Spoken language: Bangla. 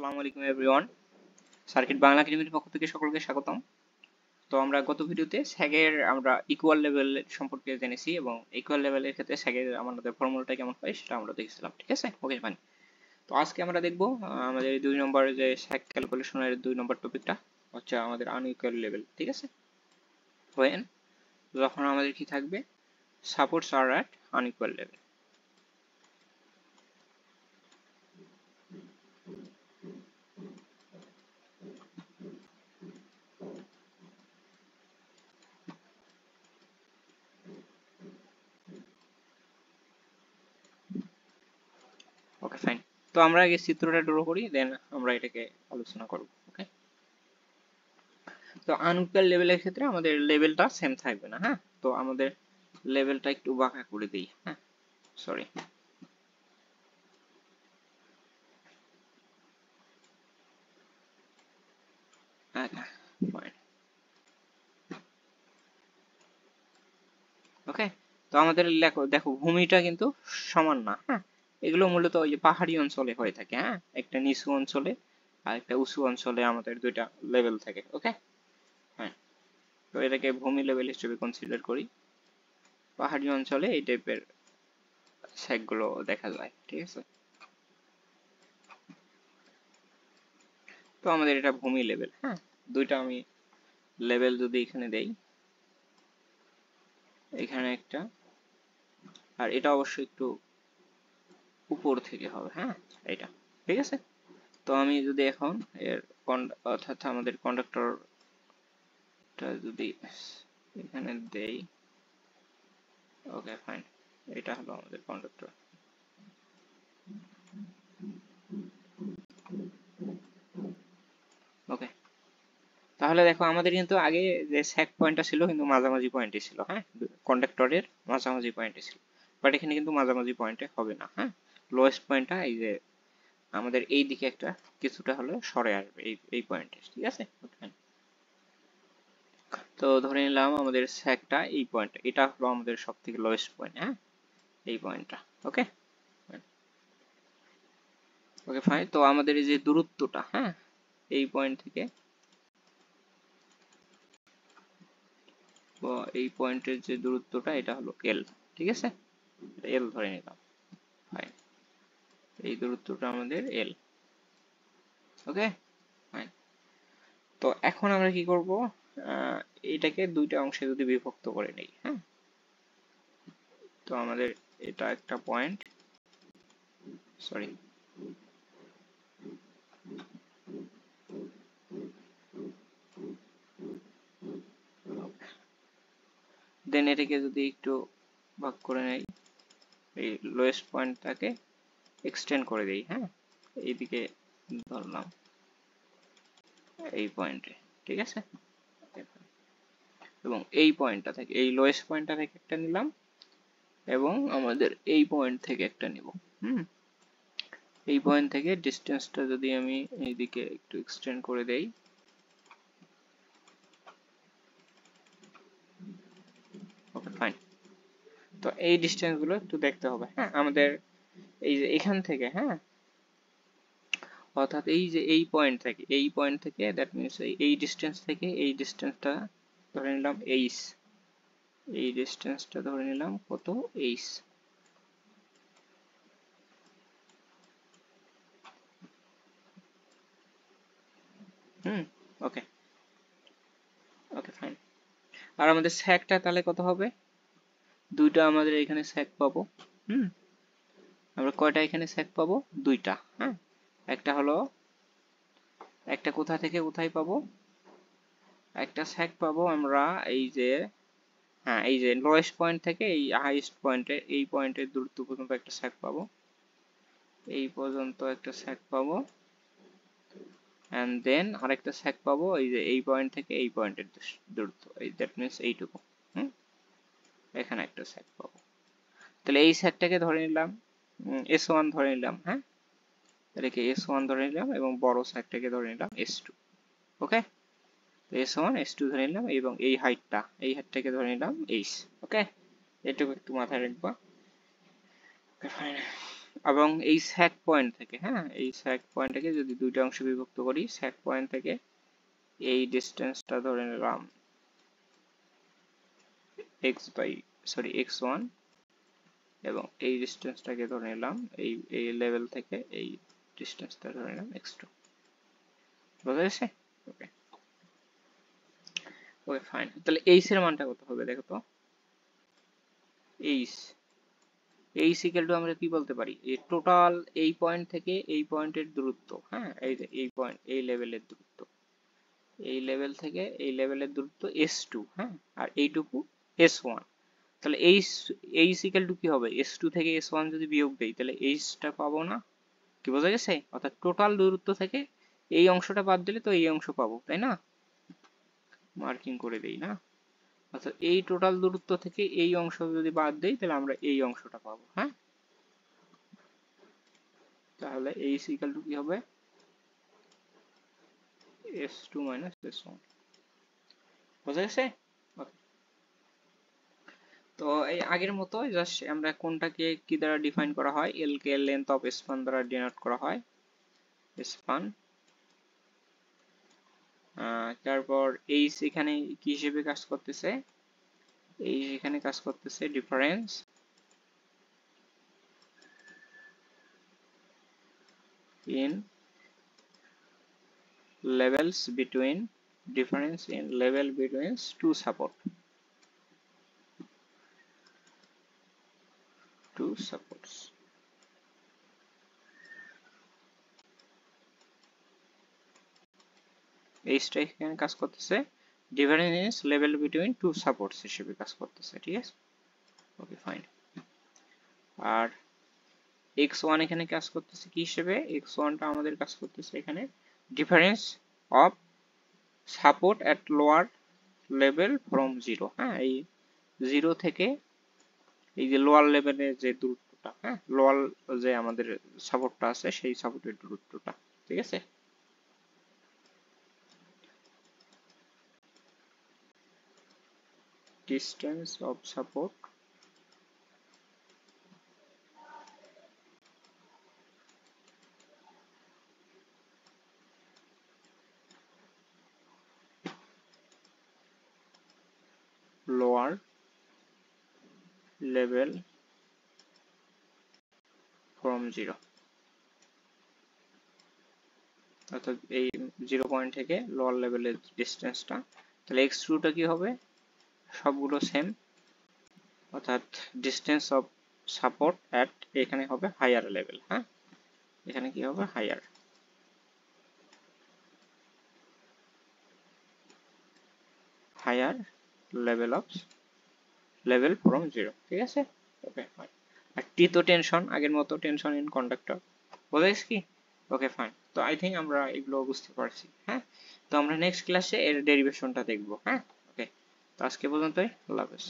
আসসালামু আলাইকুম এভরিওয়ান। সার্কিট বাংলা একাডেমির পক্ষ থেকে সকলকে স্বাগতম। তো আমরা গত ভিডিওতে স্যাগের আমরা ইকুয়াল লেভেল সম্পর্কে জেনেছি এবং ইকুয়াল লেভেলের ক্ষেত্রে স্যাগের আমাদের ফর্মুলাটা কেমন হয় সেটা আমরা দেখেছিলাম, ঠিক আছে? ওকে ফাইন। তো আজকে আমরা দেখব আমাদের 2 নম্বর যে স্যাগ ক্যালকুলেশনের 2 নম্বর টপিকটা হচ্ছে আমাদের আনইকুয়াল লেভেল, ঠিক আছে? when যখন আমাদের কি থাকবে, supports are at unequal level. Okay fine. তো আমরা আগে চিত্রটা ড্র করি, দেন আমরা এটাকে আলোচনা করব। ওকে, তো আনইকুয়াল লেভেলের ক্ষেত্রে আমাদের লেভেলটা সেম থাকবে না। হ্যাঁ, তো আমাদের লেভেলটা একটু বাঁকা করে দিই। হ্যাঁ, সরি। ওকে, তো আমাদের দেখো ভূমিটা কিন্তু সমান না। হ্যাঁ, এগুলো মূলত ওই যে পাহাড়ি অঞ্চলে হয়ে থাকে। হ্যাঁ, একটা নিচু অঞ্চলে আর একটা উঁচু অঞ্চলে আমাদের দুইটা লেভেল থাকে। ওকে, হ্যাঁ, তো এটাকে ভূমি লেভেল হিসেবে কনসিডার করি। পাহাড়ি অঞ্চলে এই টাইপের স্যাগগুলো দেখা যায়, ঠিক আছে? তো আমাদের এটা ভূমি লেভেল। হ্যাঁ, দুইটা আমি লেভেল যদি এখানে দেই, এখানে একটা, আর এটা অবশ্যই একটু উপর থেকে হবে। হ্যাঁ, এটা ঠিক আছে। তো আমি যদি এখন এর অর্থাৎ আমাদের কন্ডাক্টরটা যদি এখানে দেই, ওকে ফাইন, এটা হলো আমাদের কন্ডাক্টর। ওকে, তাহলে দেখো আমাদের কিন্তু আগে যে স্যাক পয়েন্টটা ছিল কিন্তু মাঝামাঝি পয়েন্টে ছিল। হ্যাঁ, কন্ডাক্টরের মাঝামাঝি পয়েন্টে ছিল, বাট এখানে কিন্তু মাঝামাঝি পয়েন্টে হবে না। হ্যাঁ, লোয়েস্ট পয়েন্টটা এই যে আমাদের এই দিকে একটা কিছুটা হলে সরে আসবে এই পয়েন্টে, ঠিক আছে? তো ধরে নিলাম আমাদের স্যাকটা এই পয়েন্ট, এটা হলো আমাদের সব থেকে লোয়েস্ট পয়েন্ট। হ্যাঁ, এই পয়েন্টটা। ওকে, ওকে ফাইন। তো আমাদের এই যে দূরত্বটা, হ্যাঁ, এই পয়েন্ট থেকে এই পয়েন্টের যে দূরত্বটা এটা হলো এল, ঠিক আছে? এল ধরে নিলাম। ফাইন, এই দূরত্বটা আমাদের এল। ওকে ফাইন। তো এখন আমরা কি করব, এটাকে দুইটা অংশে যদি বিভক্ত করে নেই। হ্যাঁ, তো আমাদের এটা একটা পয়েন্ট, সরি, দেন এটাকে যদি একটু ভাগ করে নেই, এই লোয়েস্ট পয়েন্টটাকে এক্সটেন্ড করে দেই। হ্যাঁ, এইদিকে ধরলাম এই পয়েন্টে, ঠিক আছে? এবং এই পয়েন্টটা থেকে, এই লোয়েস্ট পয়েন্টটা থেকে একটা নিলাম এবং আমাদের এই পয়েন্ট থেকে একটা নিব। হুম, এই পয়েন্ট থেকে ডিস্টেন্সটা যদি আমি এইদিকে একটু এক্সটেন্ড করে দেই, ওকে ফাইন। তো এই ডিস্টেন্স গুলো একটু দেখতে হবে। হ্যাঁ, আমাদের এই যে এখান থেকে, হ্যাঁ, অর্থাৎ এই যে এই পয়েন্ট থেকে দ্যাট মিনস এই ডিস্টেন্স থেকে এই ডিস্টেন্সটা ধরে নিলাম এইচ, এই ডিস্টেন্সটা ধরে নিলাম কত, এইচ। হুম, ওকে, ওকে ফাইন। আর আমাদের স্যাকটা তাহলে কত হবে, দুইটা আমাদের এখানে স্যাক পাবো। হুম, আমরা কয়টা এখানে স্যাক পাবো, দুইটা। হ্যাঁ, একটা হলো, একটা কোথা থেকে কোথায় পাবো, একটা স্যাক পাবো আমরা এই যে, হ্যাঁ, এই যে লোয়েস্ট পয়েন্ট থেকে এই হাইয়েস্ট পয়েন্টে, এই পয়েন্টের দূরত্ব পর্যন্ত একটা স্যাক পাবো, এই পর্যন্ত একটা স্যাক পাবো, এন্ড দেন আরেকটা স্যাক পাবো এই যে এই পয়েন্ট থেকে এই পয়েন্টের দূরত্ব, এই দ্যাট মিনস এইটুকু। হুম, এখানে একটা স্যাক পাবো। তাহলে এই স্যাকটাকে ধরে নিলাম S1 ধরে নিলাম। হ্যাঁ, এটাকে S1 ধরে নিলাম এবং বড় স্যাকটাকে ধরে নিলাম S2। ওকে, তো S1 S2 ধরে নিলাম এবং এই হাইটটাকে ধরে নিলাম H। ওকে, এটুকু একটু মাথায় রাখবা। Okay fine. এবং এই স্যাক পয়েন্ট থেকে, হ্যাঁ, এই স্যাক পয়েন্ট থেকে যদি দুইটা অংশে বিভক্ত করি, স্যাক পয়েন্ট থেকে এই ডিস্টেন্সটা ধরে নিলাম x1 এবং এই ডিস্টেন্সটাকে ধরে নিলাম এই লেভেল থেকে এই ডিস্টেন্সটা ধরে নিলাম x2। বুঝা গেছে? ওকে ওকে ফাইন। তাহলে এইচ এর মানটা কত হবে দেখো তো। এইচ ইকুয়াল টু আমরা কি বলতে পারি, এই টোটাল এই পয়েন্ট থেকে এই পয়েন্টের দূরত্ব, হ্যাঁ, এই যে এই পয়েন্ট এই লেভেলের দূরত্ব, এই লেভেল থেকে এই লেভেলের দূরত্ব s2, হ্যাঁ, আর এইটুকু s1। তাহলে এইচ ইকুয়াল টু কি হবে, s2 থেকে s1 যদি বিয়োগ দেই তাহলে এইচটা পাবো না? কি বোঝা গেছে? অর্থাৎ টোটাল দূরত্ব থেকে এই অংশটা বাদ দিলে তো এই অংশ পাবো, তাই না? মার্কিং করে দেই না? অর্থাৎ এই টোটাল দূরত্ব থেকে এই অংশ যদি বাদ দেই তাহলে আমরা এই অংশটা পাবো, হ্যাঁ। তাহলে এইচ ইকুয়াল টু কি হবে, s2 মাইনাস s1। বোঝা গেছে? তো এই আগের মতো জাস্ট আমরা কোনটাকে কি দ্বারা ডিফাইন করা হয়, এল কে লেন্থ অফ স্পান দ্বারা ডিনোট করা হয়, স্পান। তারপর এইচ এখানে কি হিসেবে কাজ করতেছে, এইচ এখানে কাজ করতেছে difference in levels between difference in level between two supports। এইচটা এখানে কাজ করতেছে difference in level between two supports হিসেবে কাজ করতেছে, ঠিক আছে? Okay fine. আর x1 এখানে কাজ করতেছে কি হিসেবে, x1 টা আমাদের কাজ করতেছে এখানে difference of support at lower level from zero, হ্যাঁ, এই জিরো থেকে এই যে লোয়ার লেভেলের যে দূরত্বটা, হ্যাঁ, লোয়ার যে আমাদের সাপোর্টটা আছে সেই সাপোর্টের দূরত্বটা, ঠিক আছে? distance of support lower level from zero। অর্থাৎ এই 0 পয়েন্ট থেকে লোয়ার লেভেলের ডিস্টেন্সটা, তাহলে x2 টা কি হবে, সবগুলো সেম, অর্থাৎ ডিস্টেন্স অফ সাপোর্ট এট এখানে হবে হায়ার লেভেল, হ্যাঁ, এখানে কি হবে হায়ার লেভেল ফ্রম জিরো, ঠিক আছে? Okay fine. আর টি তো টেনশন, আগের মতো টেনশন ইন কন্ডাক্টর, বোঝা গেছে কি? ওকে ফাইন। তো আই থিঙ্ক আমরা এগুলো বুঝতে পারছি, হ্যাঁ। তো আমরা নেক্সট ক্লাসে এর ডেরিভেশনটা দেখবো, হ্যাঁ। ওকে, তো আজকে পর্যন্তই, আল্লাহ হাফেজ।